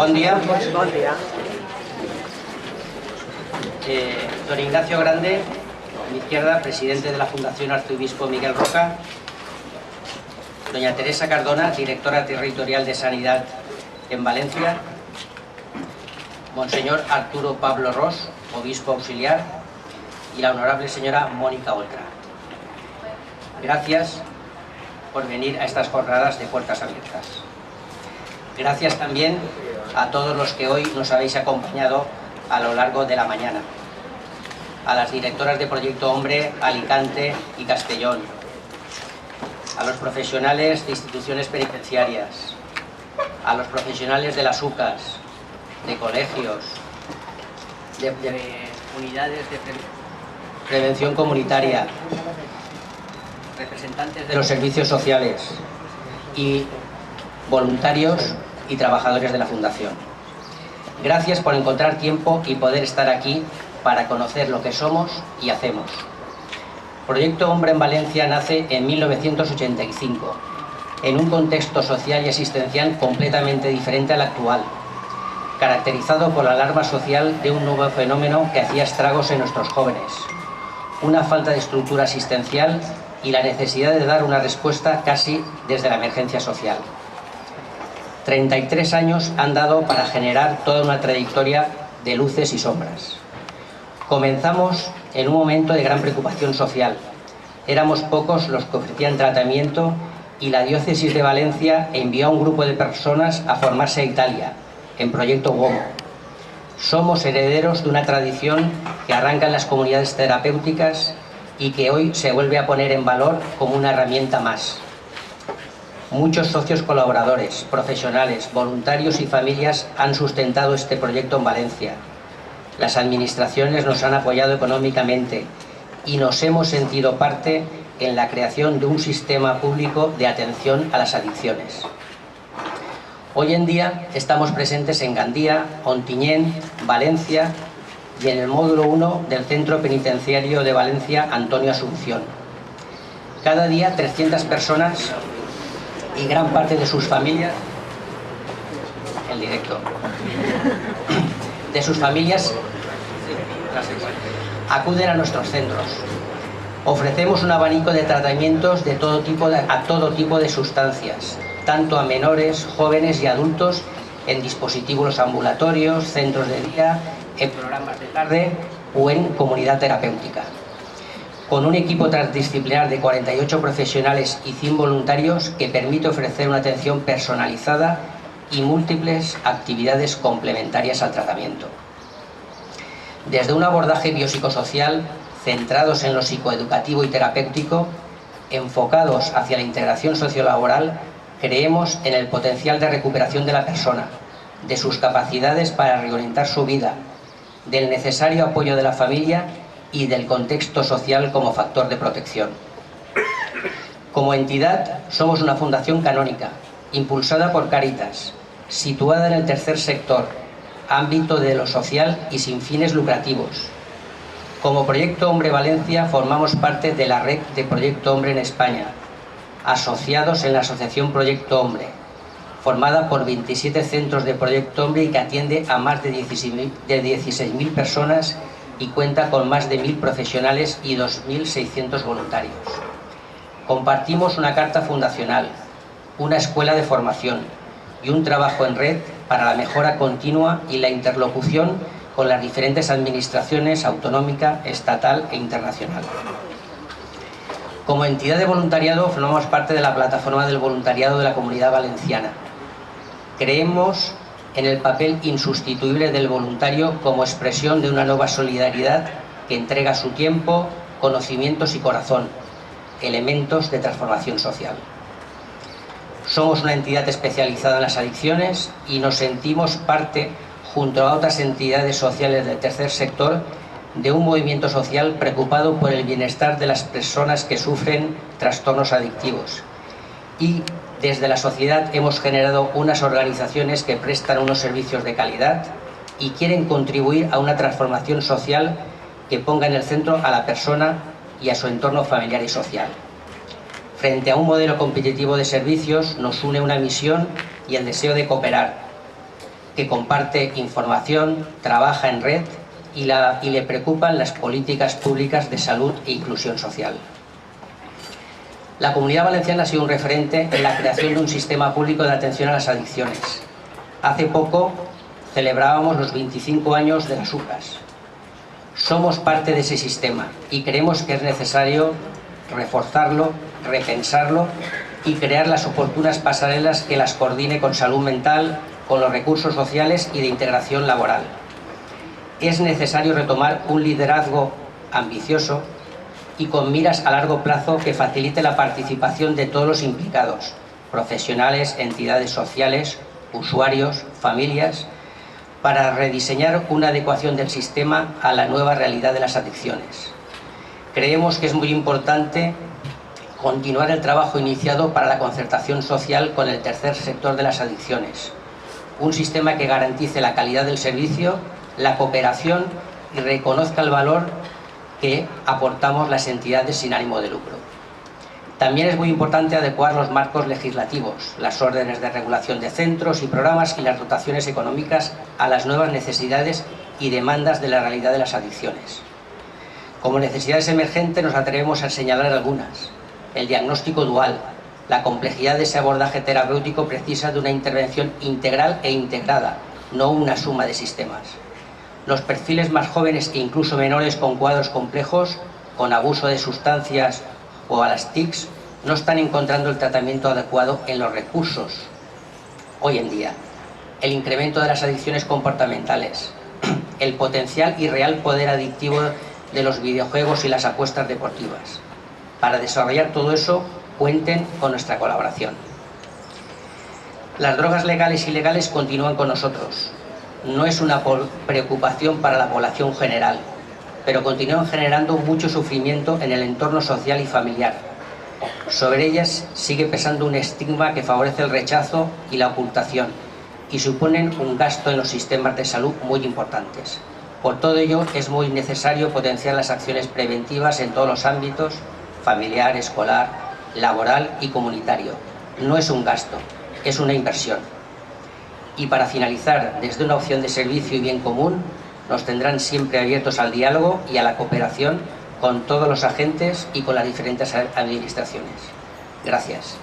Bon dia. Bon dia. Don Ignacio Grande, a mi izquierda, presidente de la Fundación Arzobispo Miguel Roca. Doña Teresa Cardona, directora territorial de Sanidad en Valencia. Monseñor Arturo Pablo Ros, obispo auxiliar. Y la honorable señora Mónica Oltra. Gracias por venir a estas jornadas de puertas abiertas. Gracias también a todos los que hoy nos habéis acompañado a lo largo de la mañana. A las directoras de Proyecto Hombre, Alicante y Castellón. A los profesionales de instituciones penitenciarias. A los profesionales de las UCAs, de colegios, de unidades de prevención comunitaria, representantes de los servicios sociales y voluntarios y trabajadores de la Fundación. Gracias por encontrar tiempo y poder estar aquí para conocer lo que somos y hacemos. Proyecto Hombre en Valencia nace en 1985, en un contexto social y asistencial completamente diferente al actual, caracterizado por la alarma social de un nuevo fenómeno que hacía estragos en nuestros jóvenes, una falta de estructura asistencial y la necesidad de dar una respuesta casi desde la emergencia social. 33 años han dado para generar toda una trayectoria de luces y sombras. Comenzamos en un momento de gran preocupación social. Éramos pocos los que ofrecían tratamiento y la diócesis de Valencia envió a un grupo de personas a formarse a Italia, en Proyecto Uomo. Somos herederos de una tradición que arranca en las comunidades terapéuticas y que hoy se vuelve a poner en valor como una herramienta más. Muchos socios colaboradores, profesionales, voluntarios y familias han sustentado este proyecto en Valencia. Las administraciones nos han apoyado económicamente y nos hemos sentido parte en la creación de un sistema público de atención a las adicciones. Hoy en día estamos presentes en Gandía, Ontinyent, Valencia y en el módulo 1 del Centro Penitenciario de Valencia Antonio Asunción. Cada día 300 personas y gran parte de sus familias, el directo, de sus familias acuden a nuestros centros. Ofrecemos un abanico de tratamientos de todo tipo a todo tipo de sustancias, tanto a menores, jóvenes y adultos, en dispositivos ambulatorios, centros de día, en programas de tarde o en comunidad terapéutica. Con un equipo transdisciplinar de 48 profesionales y 100 voluntarios que permite ofrecer una atención personalizada y múltiples actividades complementarias al tratamiento. Desde un abordaje biopsicosocial centrados en lo psicoeducativo y terapéutico, enfocados hacia la integración sociolaboral, creemos en el potencial de recuperación de la persona, de sus capacidades para reorientar su vida, del necesario apoyo de la familia y del contexto social como factor de protección. Como entidad, somos una fundación canónica, impulsada por Cáritas, situada en el tercer sector, ámbito de lo social y sin fines lucrativos. Como Proyecto Hombre Valencia formamos parte de la red de Proyecto Hombre en España, asociados en la Asociación Proyecto Hombre, formada por 27 centros de Proyecto Hombre y que atiende a más de 16.000 personas y cuenta con más de 1.000 profesionales y 2.600 voluntarios. Compartimos una carta fundacional, una escuela de formación y un trabajo en red para la mejora continua y la interlocución con las diferentes administraciones autonómica, estatal e internacional. Como entidad de voluntariado formamos parte de la plataforma del voluntariado de la Comunidad Valenciana. Creemos en el papel insustituible del voluntario como expresión de una nueva solidaridad que entrega su tiempo, conocimientos y corazón, elementos de transformación social. Somos una entidad especializada en las adicciones y nos sentimos parte, junto a otras entidades sociales del tercer sector, de un movimiento social preocupado por el bienestar de las personas que sufren trastornos adictivos. Y desde la sociedad hemos generado unas organizaciones que prestan unos servicios de calidad y quieren contribuir a una transformación social que ponga en el centro a la persona y a su entorno familiar y social. Frente a un modelo competitivo de servicios nos une una misión y el deseo de cooperar, que comparte información, trabaja en red y le preocupan las políticas públicas de salud e inclusión social. La Comunidad Valenciana ha sido un referente en la creación de un sistema público de atención a las adicciones. Hace poco celebrábamos los 25 años de las UCAs. Somos parte de ese sistema y creemos que es necesario reforzarlo, repensarlo y crear las oportunas pasarelas que las coordine con salud mental, con los recursos sociales y de integración laboral. Es necesario retomar un liderazgo ambicioso y con miras a largo plazo que facilite la participación de todos los implicados, profesionales, entidades sociales, usuarios, familias, para rediseñar una adecuación del sistema a la nueva realidad de las adicciones. Creemos que es muy importante continuar el trabajo iniciado para la concertación social con el tercer sector de las adicciones, un sistema que garantice la calidad del servicio, la cooperación y reconozca el valor que aportamos las entidades sin ánimo de lucro. También es muy importante adecuar los marcos legislativos, las órdenes de regulación de centros y programas y las dotaciones económicas a las nuevas necesidades y demandas de la realidad de las adicciones. Como necesidades emergentes nos atrevemos a señalar algunas. El diagnóstico dual. La complejidad de ese abordaje terapéutico precisa de una intervención integral e integrada, no una suma de sistemas. Los perfiles más jóvenes e incluso menores con cuadros complejos, con abuso de sustancias o a las TICs, no están encontrando el tratamiento adecuado en los recursos hoy en día. El incremento de las adicciones comportamentales, el potencial y real poder adictivo de los videojuegos y las apuestas deportivas. Para desarrollar todo eso, cuenten con nuestra colaboración. Las drogas legales y ilegales continúan con nosotros. No es una preocupación para la población general, pero continúan generando mucho sufrimiento en el entorno social y familiar. Sobre ellas sigue pesando un estigma que favorece el rechazo y la ocultación y suponen un gasto en los sistemas de salud muy importantes. Por todo ello, es muy necesario potenciar las acciones preventivas en todos los ámbitos, familiar, escolar, laboral y comunitario. No es un gasto, es una inversión. Y para finalizar, desde una opción de servicio y bien común, nos tendrán siempre abiertos al diálogo y a la cooperación con todos los agentes y con las diferentes administraciones. Gracias.